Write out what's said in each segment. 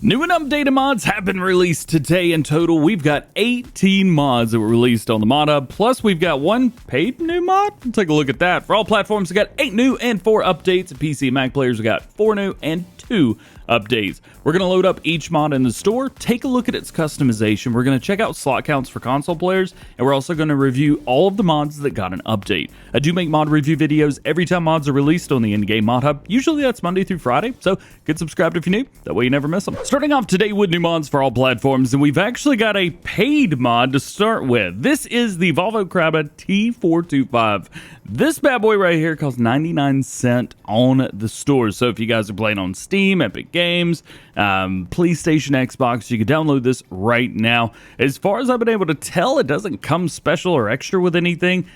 New and updated mods have been released today. In total, we've got 18 mods that were released on the Mod Hub, plus we've got one paid new mod. We'll take a look at that. For all platforms, we got 8 new and 4 updates. PC and Mac players, we got 4 new and 2 updates. We're going to load up each mod in the store, take a look at its customization. We're going to check out slot counts for console players, and we're also going to review all of the mods that got an update. I do make mod review videos every time mods are released on the in-game Mod Hub. Usually that's Monday through Friday, so get subscribed if you're new. That way you never miss them. Starting off today with new mods for all platforms, and we've actually got a paid mod to start with. This is the Volvo Krabat T4F. This bad boy right here costs 99 cents on the store. So if you guys are playing on Steam, Epic Games, PlayStation, Xbox, you can download this right now. As far as I've been able to tell, it doesn't come special or extra with anything.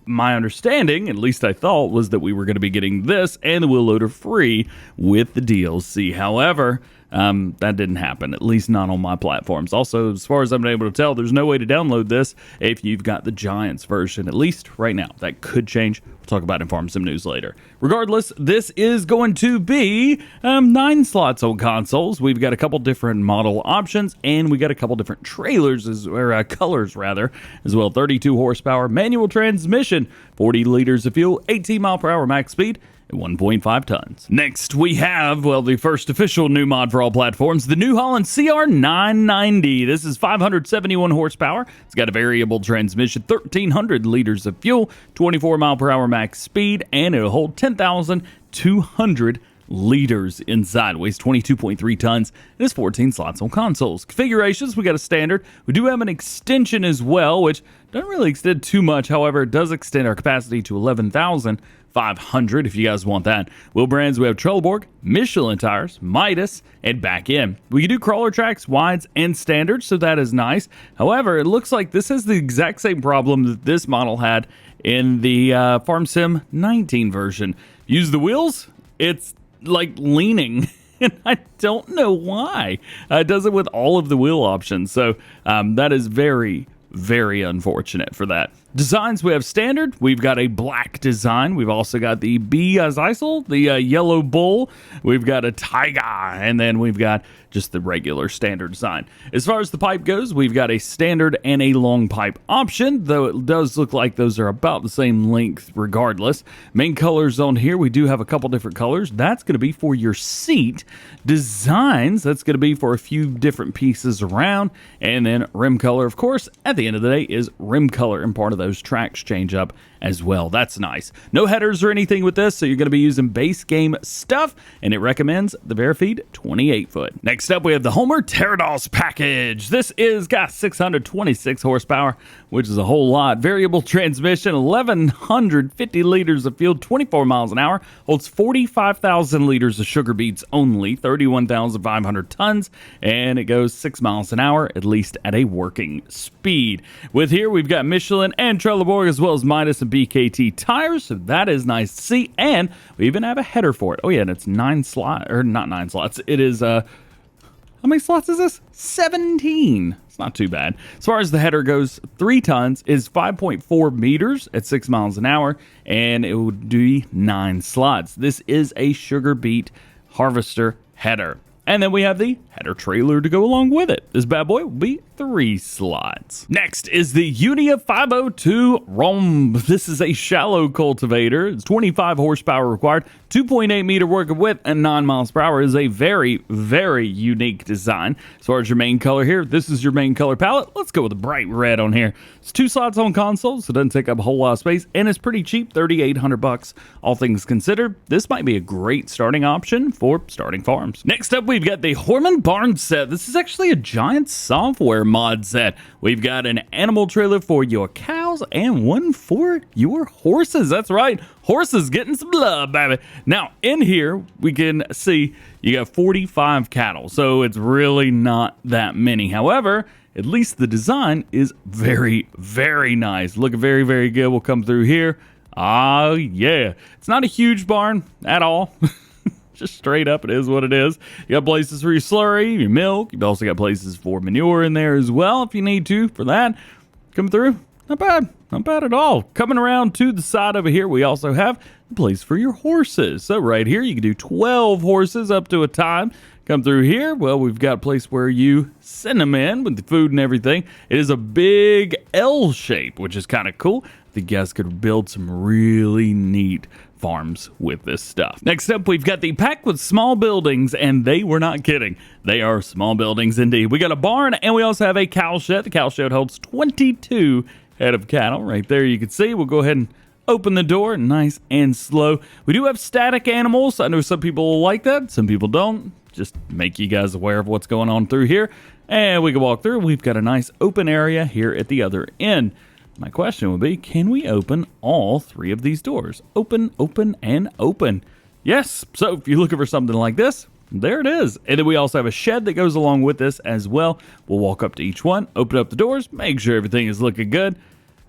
My understanding, at least I thought, was that we were going to be getting this and the wheel loader free with the DLC. However, that didn't happen, at least not on my platforms. Also, as far as I've been able to tell, there's no way to download this if you've got the Giants version, at least right now. That could change. We'll talk about it in Farm Sim News later. Regardless, this is going to be 9 slots on consoles. We've got a couple different model options, and we got a couple different trailers, or colors rather, as well. 32 horsepower, manual transmission, 40 liters of fuel, 18 mile per hour max speed, at 1.5 tons. Next, we have, well, the first official new mod for all platforms, the new Holland CR9.90. This is 571 horsepower. It's got a variable transmission, 1,300 liters of fuel, 24 mile per hour max speed, and it'll hold 10,200 liters inside. Weighs 22.3 tons. It has 14 slots on consoles. Configurations, we got a standard. We do have an extension as well, which doesn't really extend too much. However, it does extend our capacity to 11,500 if you guys want that. Wheel brands, we have Trelleborg, Michelin tires, Midas, and back in. We can do crawler tracks, wides, and standards, so that is nice. However, it looks like this has the exact same problem that this model had in the Farm Sim 19 version. Use the wheels, it's like leaning. And I don't know why. It does it with all of the wheel options. So that is very, very unfortunate for that. Designs, we have standard. We've got a black design. We've also got the B Zeisel, the yellow bull. We've got a tiger, and then we've got just the regular standard design. As far as the pipe goes, we've got a standard and a long pipe option, though it does look like those are about the same length regardless. Main colors on here, we do have a couple different colors. That's going to be for your seat. Designs, that's going to be for a few different pieces around. And then rim color, of course, at the end of the day is rim color, and part of those tracks change up as well. That's nice. No headers or anything with this, so you're going to be using base game stuff, and it recommends the Verifeed 28-foot. Next up, we have the Holmer TerraDos package. This is got 626 horsepower, which is a whole lot. Variable transmission, 1,150 liters of fuel, 24 miles an hour, holds 45,000 liters of sugar beets only, 31,500 tons, and it goes 6 miles an hour, at least at a working speed. With here, we've got Michelin and Trelleborg, as well as Midas and BKT tires, so that is nice to see, and we even have a header for it. Oh yeah, and it's 9 slots, or not 9 slots, it is, how many slots is this? 17. It's not too bad. As far as the header goes, 3 tons is 5.4 meters at 6 miles an hour, and it would do 9 slots. This is a sugar beet harvester header. And then we have the header trailer to go along with it. This bad boy will be 3 slots. Next is the Unia 502 Rhomb. This is a shallow cultivator. It's 25 horsepower required, 2.8 meter working width, and 9 miles per hour. Is a very, very unique design. As far as your main color here, this is your main color palette. Let's go with the bright red on here. It's 2 slots on console, so it doesn't take up a whole lot of space, and it's pretty cheap, $3,800. All things considered, this might be a great starting option for starting farms. Next up, we've got the Hoermann Barn Set. This is actually a giant software mod set. We've got an animal trailer for your cows and one for your horses. That's right, horses getting some love, baby. Now, in here, we can see you got 45 cattle, so it's really not that many. However, at least the design is very, very nice. Looking very, very good. We'll come through here. Ah, yeah. It's not a huge barn at all. Just straight up, it is what it is. You got places for your slurry, your milk. You've also got places for manure in there as well if you need to for that. Come through. Not bad. Not bad at all. Coming around to the side over here, we also have a place for your horses. So right here, you can do 12 horses up to a time. come through here, well, we've got a place where you send them in with the food and everything. It is a big L shape, which is kind of cool. I think you guys could build some really neat farms with this stuff. Next up, we've got the pack with small buildings, and they were not kidding. They are small buildings indeed. We got a barn, and we also have a cow shed. The cow shed holds 22 head of cattle. Right there you can see. We'll go ahead and open the door, nice and slow. We do have static animals. I know some people like that, some people don't. Just make you guys aware of what's going on through here. And we can walk through. We've got a nice open area here at the other end. My question would be, can we open all three of these doors? Open, open, and open. Yes. So if you're looking for something like this, there it is. And then we also have a shed that goes along with this as well. We'll walk up to each one, open up the doors, make sure everything is looking good.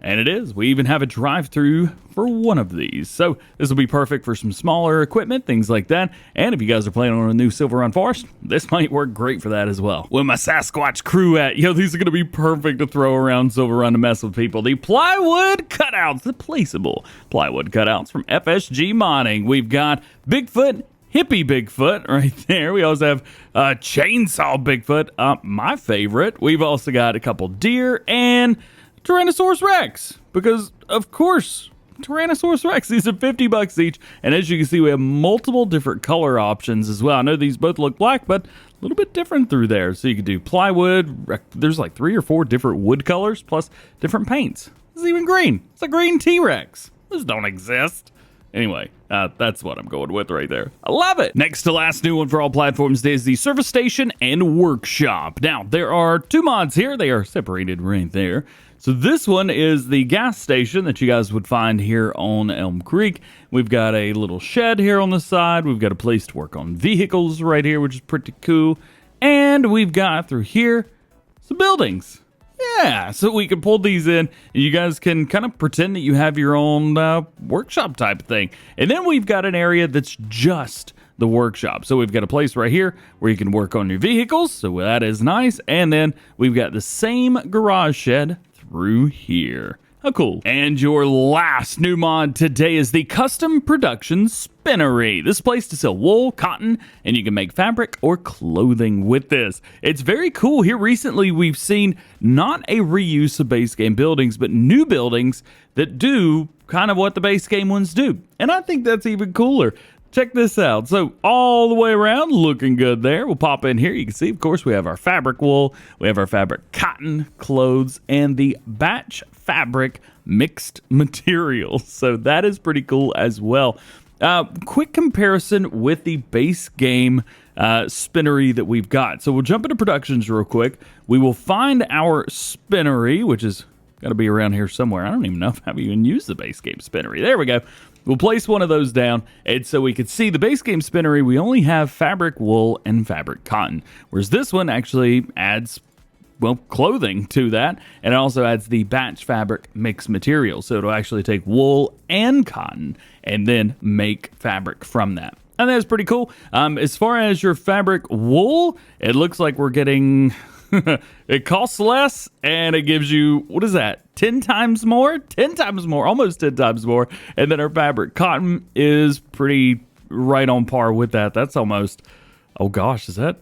And it is. We even have a drive-through for one of these. So this will be perfect for some smaller equipment, things like that. And if you guys are planning on a new Silver Run Forest, this might work great for that as well. Where my Sasquatch crew at? Yo, these are going to be perfect to throw around Silver Run to mess with people. The Plywood Cutouts, the Placeable Plywood Cutouts from FSG Modding. We've got Bigfoot, Hippie Bigfoot right there. We also have Chainsaw Bigfoot, my favorite. We've also got a couple deer and Tyrannosaurus Rex, because of course Tyrannosaurus Rex. These are $50 each, and as you can see, we have multiple different color options as well. I know these both look black, but a little bit different through there. So you can do plywood. There's like 3 or 4 different wood colors plus different paints. This is even green. It's a green T-Rex. Those don't exist. Anyway, that's what I'm going with right there. I love it. Next to last new one for all platforms is the service station and workshop. Now, there are 2 mods here. They are separated right there. So this one is the gas station that you guys would find here on Elm Creek. We've got a little shed here on the side. We've got a place to work on vehicles right here, which is pretty cool. And we've got through here some buildings. Yeah, so we can pull these in, and you guys can kind of pretend that you have your own workshop type of thing. And then we've got an area that's just the workshop. So we've got a place right here where you can work on your vehicles, so that is nice. And then we've got the same garage shed through here. How cool. And your last new mod today is the Custom Production Spinnery. This is a place to sell wool, cotton, and you can make fabric or clothing with this. It's very cool. Here recently we've seen not a reuse of base game buildings, but new buildings that do kind of what the base game ones do. And I think that's even cooler. Check this out. So all the way around, looking good there. We'll pop in here. You can see, of course, we have our fabric wool, we have our fabric cotton clothes, and the batch fabric mixed materials. So that is pretty cool as well. Quick comparison with the base game spinnery that we've got. So we'll jump into productions real quick. We will find our spinnery, which is got to be around here somewhere. I don't even know if I've even used the base game spinnery. There we go. We'll place one of those down, and so we can see the base game spinnery, we only have fabric wool and fabric cotton, whereas this one actually adds, well, clothing to that, and it also adds the batch fabric mixed material, so it'll actually take wool and cotton and then make fabric from that. And that's pretty cool. As far as your fabric wool, it looks like we're getting... it costs less, and it gives you, what is that, 10 times more? 10 times more, almost 10 times more. And then our fabric cotton is pretty right on par with that. That's almost, oh gosh, is that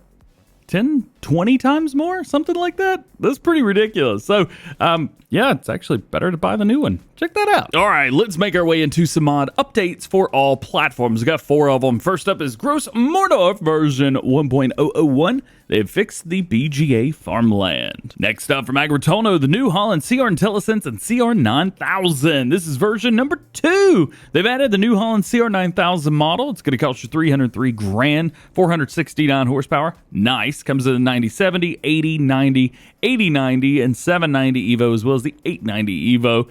10, 20 times more? Something like that? That's pretty ridiculous. So, yeah, it's actually better to buy the new one. Check that out. All right, let's make our way into some mod updates for all platforms. We got 4 of them. First up is Gross Mohrdorf version 1.001. They've fixed the BGA farmland. Next up from Agritono, the new Holland CR Intellisense and CR9.90. This is version number 2. They've added the new Holland CR9.90 model. It's going to cost you $303 grand, 469 horsepower. Nice. Comes in a 9070, 8090, 8090, and 790 Evo, as well as the 890 Evo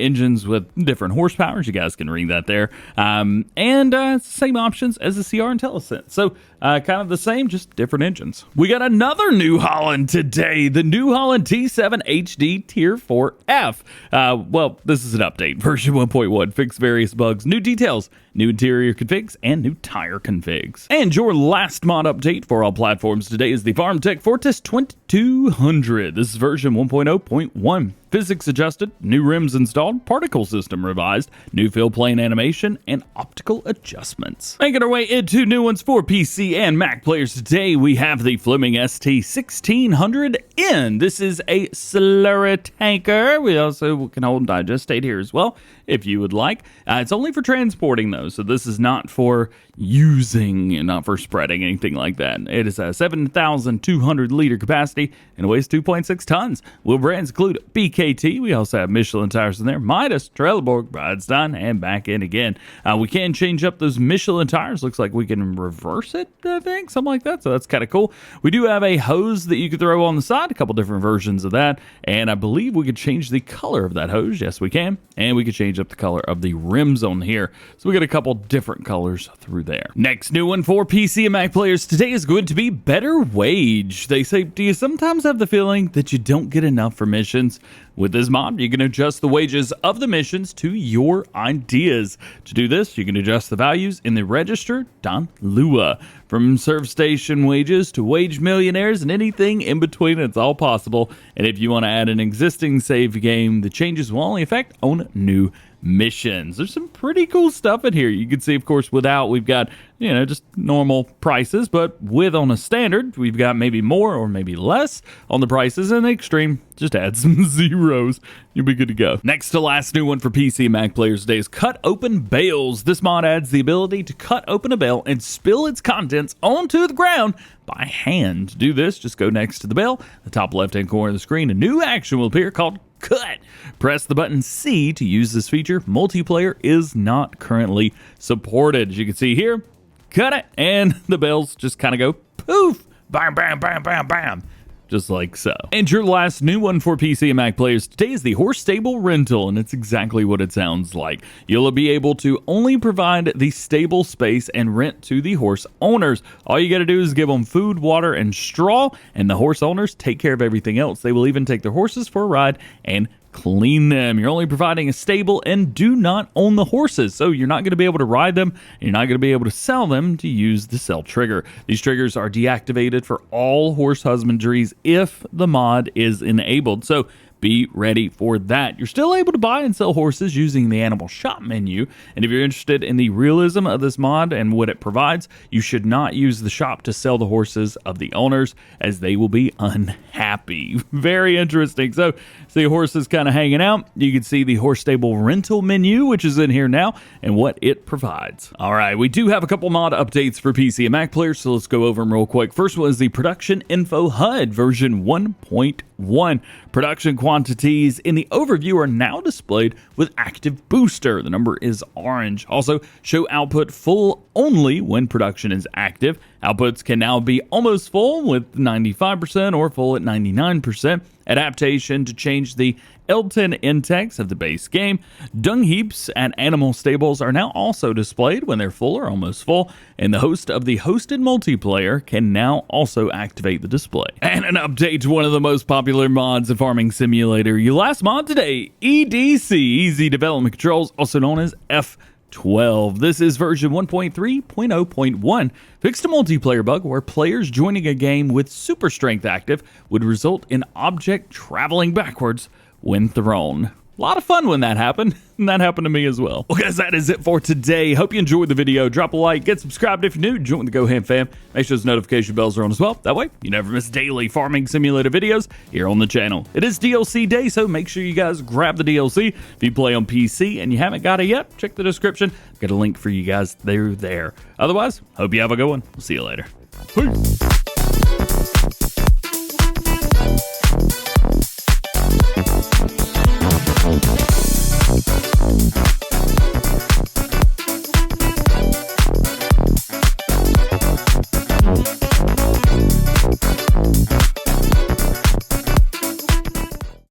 engines with different horsepowers. You guys can read that there. And it's the same options as the CR Intellisense. So kind of the same, just different engines. We got another New Holland today, the New Holland T7 HD Tier4F. Well, this is an update, version 1.1, fix various bugs, new details, new interior configs, and new tire configs. And your last mod update for all platforms today is the Farmtech Fortis 2200. This is version 1.0.1. physics adjusted, new rims installed, particle system revised, new fill plane animation, and optical adjustments. Making our way into new ones for PC and Mac players today, we have the Fleming ST1600N. This is a slurry tanker. We also can hold digestate here as well, if you would like. It's only for transporting though, so this is not for using and not for spreading, anything like that. It is a 7,200 liter capacity and weighs 2.6 tons. Wheel brands include BKT. We also have Michelin tires in there, Midas, Trelleborg, Bridestone, and back in again. We can change up those Michelin tires. Looks like we can reverse it, I think, something like that. So that's kind of cool. We do have a hose that you could throw on the side, a couple different versions of that. And I believe we could change the color of that hose. Yes, we can. And we could change up the color of the rims on here. So we got a couple different colors through there. Next new one for PC and Mac players today is going to be better wage. They say, do you sometimes have the feeling that you don't get enough for missions? With this mod, you can adjust the wages of the missions to your ideas. To do this, you can adjust the values in the register.lua. From serve station wages to wage millionaires and anything in between, it's all possible. And if you want to add an existing save game, the changes will only affect on new missions. There's some pretty cool stuff in here. You can see, of course, without, we've got, just normal prices, but with on a standard, we've got maybe more or maybe less on the prices, and the extreme, just add some zeros. You'll be good to go. Next to last new one for PC and Mac players today is Cut Open Bales. This mod adds the ability to cut open a bale and spill its contents onto the ground by hand. To do this, just go next to the bale, the top left-hand corner of the screen, a new action will appear called Cut. Press the button C to use this feature. Multiplayer is not currently supported. As you can see here, cut it, and the bales just kind of go poof, bam, bam, bam, bam, bam. Just like so. And your last new one for PC and Mac players today is the horse stable rental, and it's exactly what it sounds like. You'll be able to only provide the stable space and rent to the horse owners. All you got to do is give them food, water, and straw, and the horse owners take care of everything else. They will even take their horses for a ride and clean them. You're only providing a stable and do not own the horses, so you're not going to be able to ride them, and you're not going to be able to sell them to use the sell trigger. These triggers are deactivated for all horse husbandries if the mod is enabled, so be ready for that. You're still able to buy and sell horses using the animal shop menu, and if you're interested in the realism of this mod and what it provides, you should not use the shop to sell the horses of the owners, as they will be unhappy. Very interesting. So see horses kind of hanging out. You can see the horse stable rental menu, which is in here now, and what it provides. All right, we do have a couple mod updates for PC and Mac players, so let's go over them real quick. First one is the production Info Hud version 1.1. Production quantities in the overview are now displayed with active booster. The number is orange. Also, show output full only when production is active. Outputs can now be almost full with 95% or full at 99%. Adaptation to change the L10 index of the base game. Dung heaps at animal stables are now also displayed when they're full or almost full, and the host of the hosted multiplayer can now also activate the display. And an update to one of the most popular mods in Farming Simulator. Your last mod today, EDC, Easy Development Controls, also known as F12. This is version 1.3.0.1. Fixed a multiplayer bug where players joining a game with super strength active would result in object traveling backwards when thrown. A lot of fun when that happened, and that happened to me as well. Well, guys, that is it for today. Hope you enjoyed the video. Drop a like, get subscribed if you're new, join the DjGoHam fam. Make sure those notification bells are on as well. That way, you never miss daily Farming Simulator videos here on the channel. It is DLC day, so make sure you guys grab the DLC. If you play on PC and you haven't got it yet, check the description. Got a link for you guys there. Otherwise, hope you have a good one. We'll see you later. Peace.